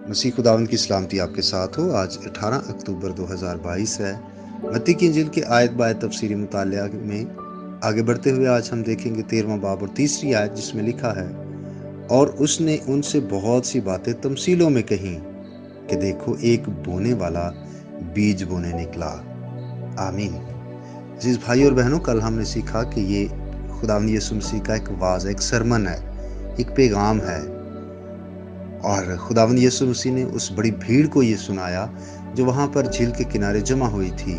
مسیح خداوند کی سلامتی آپ کے ساتھ ہو۔ آج 18 اکتوبر 2022 ہے۔ متی کی انجیل کے آیت بآیت تفسیری مطالعہ میں آگے بڑھتے ہوئے آج ہم دیکھیں گے 13واں باب اور تیسری آیت، جس میں لکھا ہے، اور اس نے ان سے بہت سی باتیں تمثیلوں میں کہیں کہ دیکھو ایک بونے والا بیج بونے نکلا۔ آمین۔ عزیز بھائی اور بہنوں، کل ہم نے سیکھا کہ یہ خداوند یسوع مسیح کا ایک واعظ، ایک سرمن ہے، ایک پیغام ہے، اور خداوند یسوع مسیح نے اس بڑی بھیڑ کو یہ سنایا جو وہاں پر جھیل کے کنارے جمع ہوئی تھی۔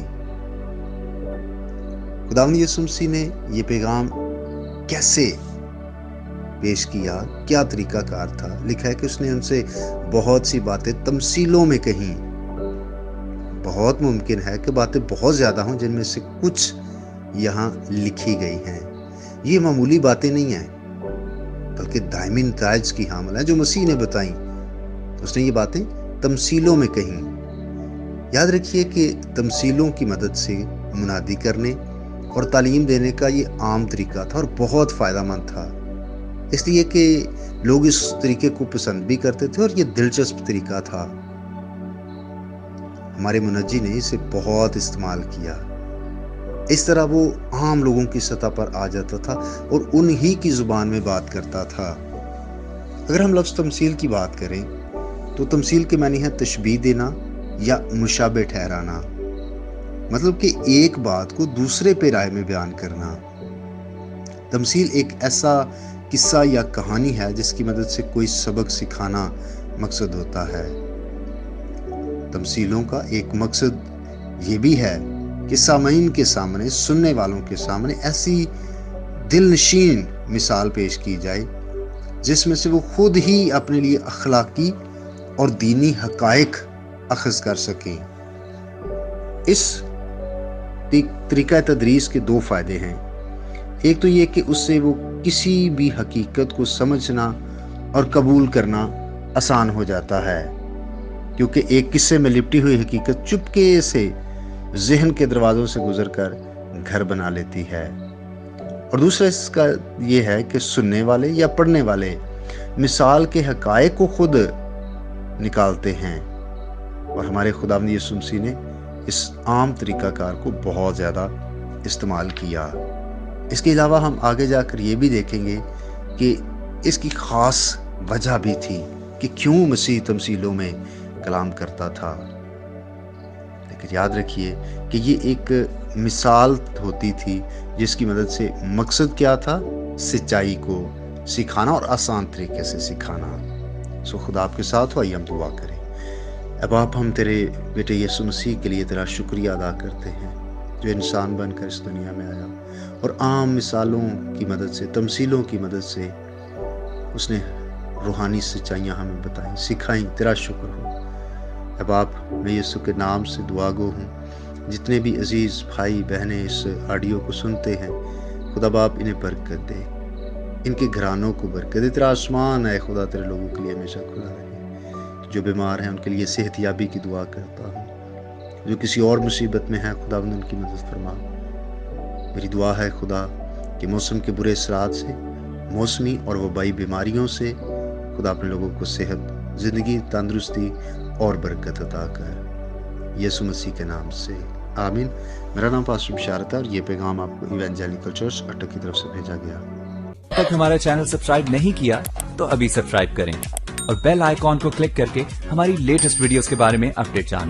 خداوند یسوع مسیح نے یہ پیغام کیسے پیش کیا، کیا طریقہ کار تھا؟ لکھا ہے کہ اس نے ان سے بہت سی باتیں تمثیلوں میں کہیں۔ بہت ممکن ہے کہ باتیں بہت زیادہ ہوں جن میں سے کچھ یہاں لکھی گئی ہیں۔ یہ معمولی باتیں نہیں ہیں، بلکہ دائمی نتائج کی حامل ہیں جو مسیح نے بتائیں۔ اس نے یہ باتیں تمثیلوں میں کہیں۔ یاد رکھیے کہ تمثیلوں کی مدد سے منادی کرنے اور تعلیم دینے کا یہ عام طریقہ تھا اور بہت فائدہ مند تھا، اس لیے کہ لوگ اس طریقے کو پسند بھی کرتے تھے اور یہ دلچسپ طریقہ تھا۔ ہمارے منجی نے اسے بہت استعمال کیا۔ اس طرح وہ عام لوگوں کی سطح پر آ جاتا تھا اور انہی کی زبان میں بات کرتا تھا۔ اگر ہم لفظ تمثیل کی بات کریں تو تمثیل کے معنی ہے تشبیہ دینا یا مشابہ ٹھہرانا، مطلب کہ ایک بات کو دوسرے پیرائے میں بیان کرنا۔ تمثیل ایک ایسا قصہ یا کہانی ہے جس کی مدد سے کوئی سبق سکھانا مقصد ہوتا ہے۔ تمثیلوں کا ایک مقصد یہ بھی ہے کہ سامعین کے سامنے، سننے والوں کے سامنے ایسی دل نشین مثال پیش کی جائے جس میں سے وہ خود ہی اپنے لیے اخلاقی اور دینی حقائق اخذ کر سکیں۔ اس طریقہ تدریس کے دو فائدے ہیں۔ ایک تو یہ کہ اس سے وہ کسی بھی حقیقت کو سمجھنا اور قبول کرنا آسان ہو جاتا ہے، کیونکہ ایک قصے میں لپٹی ہوئی حقیقت چپکے سے ذہن کے دروازوں سے گزر کر گھر بنا لیتی ہے۔ اور دوسرا اس کا یہ ہے کہ سننے والے یا پڑھنے والے مثال کے حقائق کو خود نکالتے ہیں، اور ہمارے خداوند یسوع مسیح نے اس عام طریقہ کار کو بہت زیادہ استعمال کیا۔ اس کے علاوہ ہم آگے جا کر یہ بھی دیکھیں گے کہ اس کی خاص وجہ بھی تھی کہ کیوں مسیح تمثیلوں میں کلام کرتا تھا۔ لیکن یاد رکھیے کہ یہ ایک مثال ہوتی تھی جس کی مدد سے مقصد کیا تھا؟ سچائی کو سکھانا اور آسان طریقے سے سکھانا۔ سو خدا آپ کے ساتھ ہو، آئیے ہم دعا کریں۔ اب آپ، ہم تیرے بیٹے یسوع مسیح کے لیے تیرا شکریہ ادا کرتے ہیں جو انسان بن کر اس دنیا میں آیا اور عام مثالوں کی مدد سے، تمثیلوں کی مدد سے اس نے روحانی سچائیاں ہمیں بتائیں، سکھائیں۔ تیرا شکر ہو۔ اب آپ، میں یسوع کے نام سے دعا گو ہوں، جتنے بھی عزیز بھائی بہنیں اس آڈیو کو سنتے ہیں، خدا باپ انہیں برکت دے، ان کے گھرانوں کو برکت دے۔ تیرا آسمان ہے خدا تیرے لوگوں کے لیے ہمیشہ کھلا رہے۔ جو بیمار ہیں ان کے لیے صحت یابی کی دعا کرتا ہوں، جو کسی اور مصیبت میں ہیں خداوند ان کی مدد فرما۔ میری دعا ہے خدا کہ موسم کے برے اثرات سے، موسمی اور وبائی بیماریوں سے خدا اپنے لوگوں کو صحت، زندگی، تندرستی اور برکت عطا کر، یسوع مسیح کے نام سے، آمین۔ میرا نام پاسٹر بشارت ہے اور یہ پیغام آپ کو ایونجیلیکل چرچ اٹک کی طرف سے بھیجا گیا۔ اب تک ہمارا چینل سبسکرائب نہیں کیا تو ابھی سبسکرائب کریں اور بیل آئیکن کو کلک کر کے ہماری لیٹسٹ ویڈیوز کے بارے میں اپڈیٹ جانیں۔